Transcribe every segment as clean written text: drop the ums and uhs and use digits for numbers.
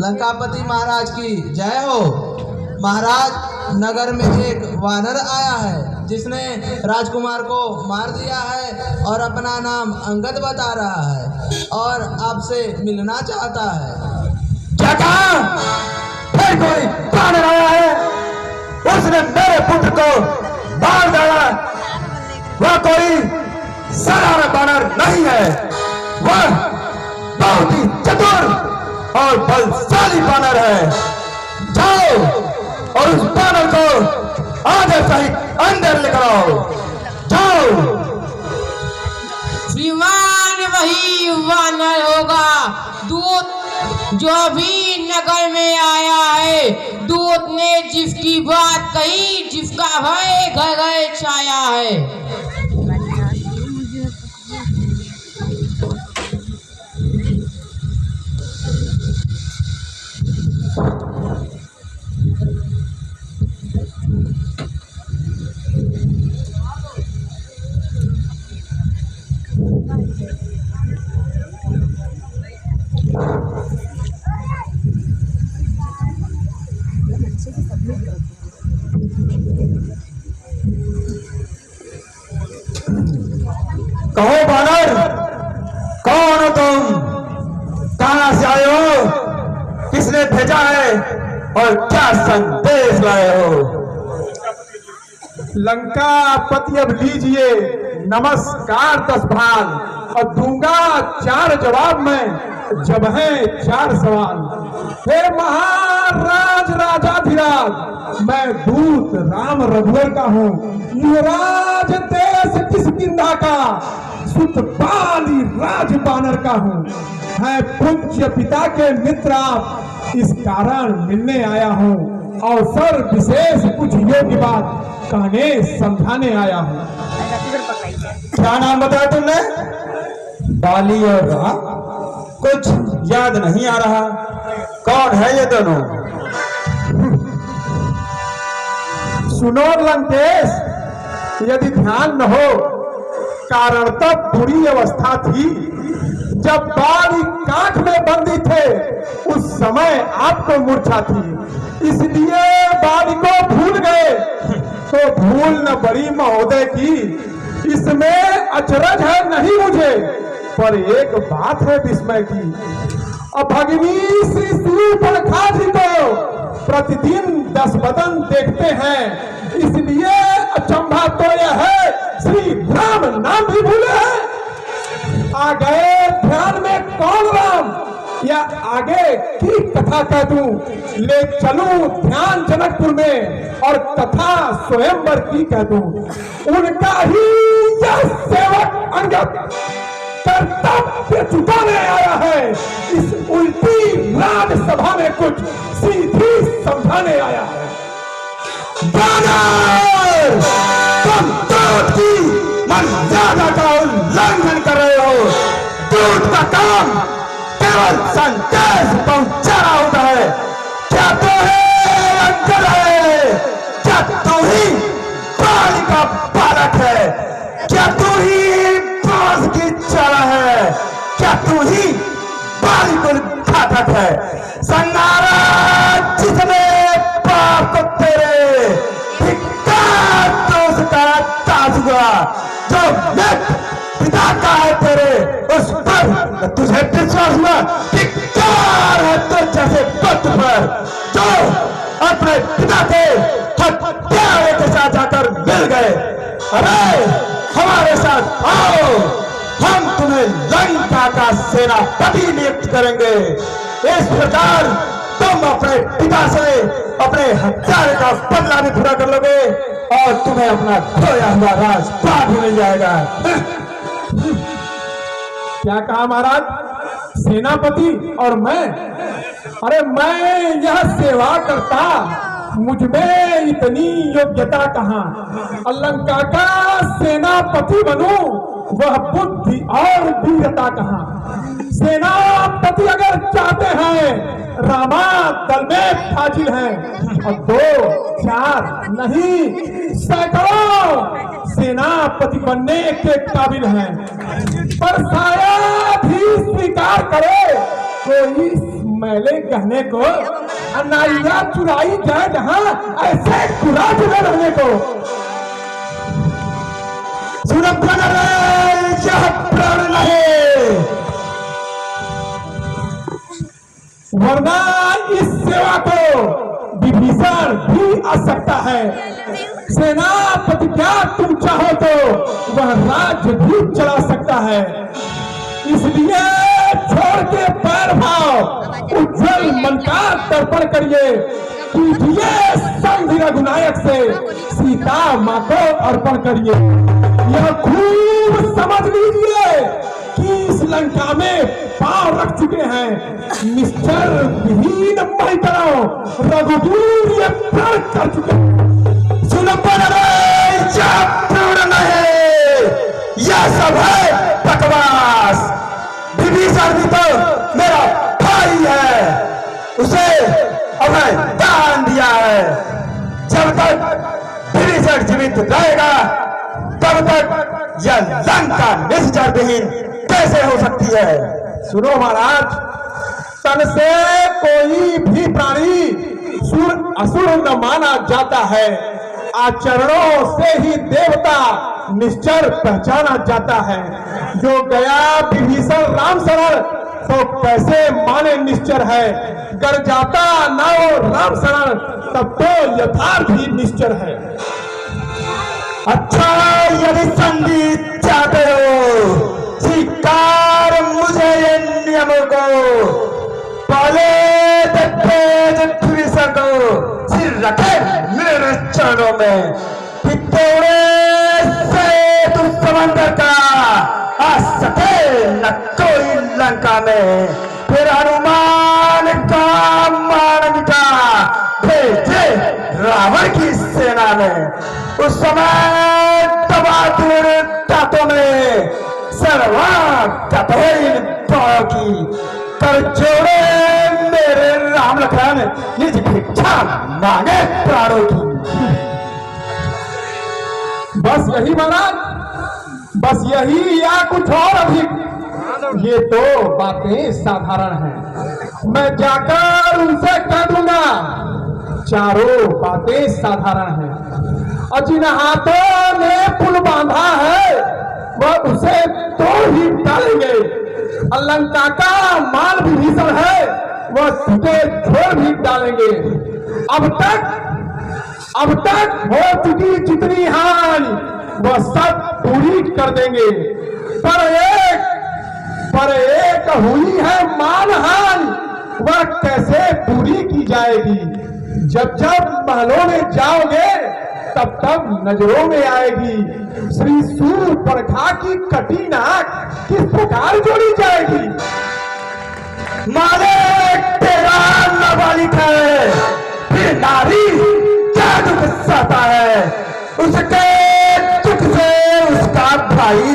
लंकापति महाराज की जय हो। महाराज, नगर में एक वानर आया है जिसने राजकुमार को मार दिया है और अपना नाम अंगद बता रहा है और आपसे मिलना चाहता है। क्या कहा? फिर कोई वानर आया है, उसने मेरे पुत्र को मार डाला। वह कोई साधारण वानर नहीं है, वह बहुत ही चतुर और बलशाली वानर है। जाओ और उस वानर को आगे सहित अंदर लेकर आओ। जाओ। श्रीमान वही वानर होगा, दूत जो भी नगर में आया है। दूत ने जिसकी बात कही, जिसका भय घर घर छाया है। कहो वानर, कौन हो तुम? कहां से आए हो? किसने भेजा है और क्या संदेश लाए हो? लंकापति अब लीजिए नमस्कार 10 भाल और दूंगा 4 जवाब में, जब है 4 सवाल। हे महाराज राजाधिराज, मैं दूत राम रघुवर का हूँ। युवराज देश किष्किंधा का, सुत बाली राज बानर का हूँ। मैं पूज्य पिता के मित्र आप, इस कारण मिलने आया हूँ। अवसर विशेष कुछ योग्य बात कहने समझाने आया हूँ। क्या नाम बताया तुमने? बाली और राम? कुछ याद नहीं आ रहा। कौन है ये दोनों? सुनो लंकेश, यदि ध्यान न हो, कारण तब बुरी अवस्था थी जब बाली काख में बंदी थे। उस समय आपको मूर्छा थी, इसलिए बाली को भूल गए। तो भूल न बड़ी महोदय की, इसमें अचरज है नहीं मुझे, पर एक बात है विस्मय की। अब भगिनी श्री सूर्पणखा जी को प्रतिदिन 10 बदन देखते हैं, इसलिए अचंभा तो यह है श्री राम नाम भी भूले हैं। आ गए ध्यान में कौन राम, या आगे की कथा कह दूं? ले चलूं ध्यान जनकपुर में और कथा स्वयंवर की कह दूं। उनका ही यह सेवक अंगद कर्तव्य चुकाने आया है। इस उल्टी राजसभा में कुछ सीधी समझाने आया है। वानर, तुम दूत की मर्यादा का उल्लंघन कर रहे हो। दूत का काम केवल संदेश पहुंचाना होता है। क्या तो है अंकल है? क्या तू ही बाली का बालक है? क्या तू ही बांस की चारा है? क्या तू ही बाली को घातक है? संगारा जिसने बाप को तेरे धिक्कार तो उसका ताज हुआ, जो पिता का है तेरे उस पर तुझे विश्वास हुआ। धिक्कार है तो जैसे पुत्र पर जो अपने पिता के हत्यारे के साथ जाकर मिल गए। अरे हमारे साथ आओ, हम तुम्हें लंका का सेनापति नियुक्त करेंगे। इस प्रकार तुम अपने पिता से अपने हत्यारे का बदला भी पूरा कर लोगे और तुम्हें अपना खोया हुआ राजपाट भी मिल जाएगा। क्या कहा महाराज? सेनापति और मैं? अरे मैं यह सेवा करता, मुझ में इतनी योग्यता कहाँ? लंका का सेनापति बनूं, वह बुद्धि और वीरता कहाँ? सेनापति अगर चाहते हैं रामा दल में फाजिल हैं और 2 4 नहीं सैकड़ों सेनापति बनने के काबिल हैं, पर शायद ही स्वीकार करे कोई इस मैले गहने को अनाइया चुराई जाए जहां ऐसे चुरा चुरे रहने को। सुनो प्राण यह प्राण नहीं, वरना इस सेवा को विभीषण भी आ सकता है। सेनापति क्या तुम चाहो तो वह राज्य भी चला सकता है। इसलिए छोड़ के पैर भाव उज्जवल मन का तर्पण करिए, कीजिए संधि रघुनायक से सीता माँ को अर्पण करिए। यह खूब समझ लीजिए कि इस लंका में पांव रख चुके हैं निश्चर विहीन महिलाओं, रघुवीर ये प्रण कर चुके हैं। सुनो प्राण नहीं, यह सब है बकवास। विभीषण भी तो मेरा भाई है, उसे अभय दान दिया है। जब तक विभीषण जीवित रहेगा तब तक यह लंका निश्चर विहीन कैसे हो सकती है। सुनो महाराज, तन से कोई भी प्राणी सुर असुर न माना जाता है, आचरणों से ही देवता निश्चर पहचाना जाता है। जो गया विभीषण राम शरण तो कैसे माने निश्चर है, गर जाता ना वो राम शरण तब तो यथार्थ ही निश्चर है। अच्छा, यदि संधि चाहते हो स्वीकार मुझे ये नियमों को, पहले विभीषण को सिर रखे मेरे चरणों में, थोड़े से तुम समंदर का आ सके न कोई लंका में। फिर हनुमान का मान मिटा भेजे रावण की सेना में। उस समय तबादुर तातों में सर्वागतहीन पायों की कर जोड़े मेरे राम लखन निज भिक्षा मांगे प्राणों की। बस यही महाराज, बस यही या कुछ और अधिक? ये तो बातें साधारण हैं, मैं जाकर उनसे कह दूंगा। चारों बातें साधारण हैं और जिन हाथों ने पुल बांधा है वह उसे तोड़ ही डालेंगे। लंका का माल विभीषण है वह सीधे छोड़ भी डालेंगे। अब तक हो चुकी जितनी हानि वह सब पूरी कर देंगे, पर एक हुई है मानहानि, वह कैसे पूरी की जाएगी? जब महलों में जाओगे तब नजरों में आएगी श्री सूर्पणखा की कटी नाक किस प्रकार जोड़ी जाएगी। मालिक तेरा नाबालिग है, फिर नारी क्या दुख सहता है, उसके दुख से उसका भाई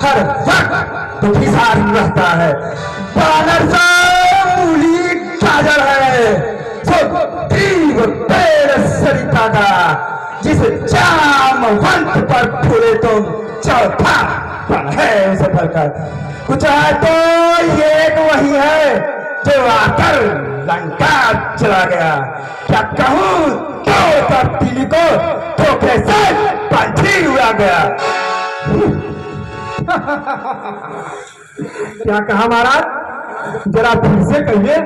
हर वक्त दुखीसार रहता है। बानर सा मूली गाजर है, तीव पेड़ सरिता का, जिस जामवंत पर फूले तुम चौथा पन है उसे भरकर। कुछ है तो ये एक वही है जो आकर लंका चला गया। क्या कहूँ तो तीली को धोखे से पंछी उड़ा गया। क्या कहा महाराज, जरा फिर से कहिए,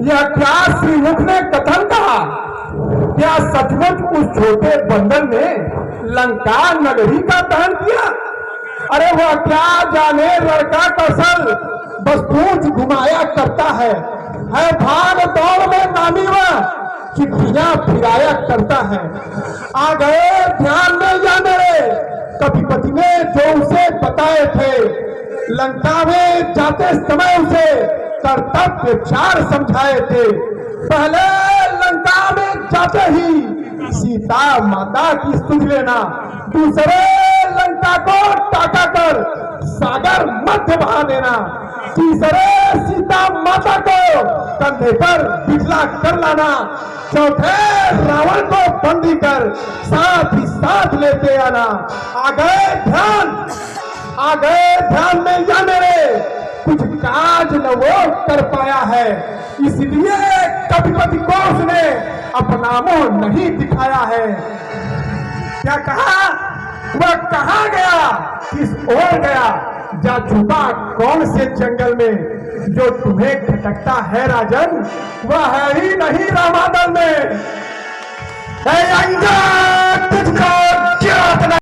यह क्या श्रीमुख ने कथन कहा? क्या सचमुच उस छोटे बंदर ने लंका नगरी का दहन किया? अरे वह क्या जाने लड़का कौशल बस पूछ घुमाया करता है भाग दौड़ में नामी वह चिट्ठियां फिराया करता है। आ गए ध्यान में या मेरे कपिपति ने जो उसे बताए थे, लंका में जाते समय उसे कर्तव्य 4 समझाए थे। पहले लंका में जाते ही सीता माता की स्तुति लेना, दूसरे लंका को टाका कर सागर मध्य बहा देना, तीसरे सीता माता को कंधे पर बिठला कर लाना, चौथे रावण को बंदी कर साथ ही साथ लेते आना। आ गए ध्यान में या मेरे, कुछ काज न वो कर पाया है, इसलिए कपिपति को उसने अपना मुंह नहीं दिखाया है। क्या कहा? वह कहाँ गया, किस ओर गया, जा छुपा कौन से जंगल में, जो तुम्हें खटकता है राजन, वह है ही नहीं रामादल में। अंगद तुझको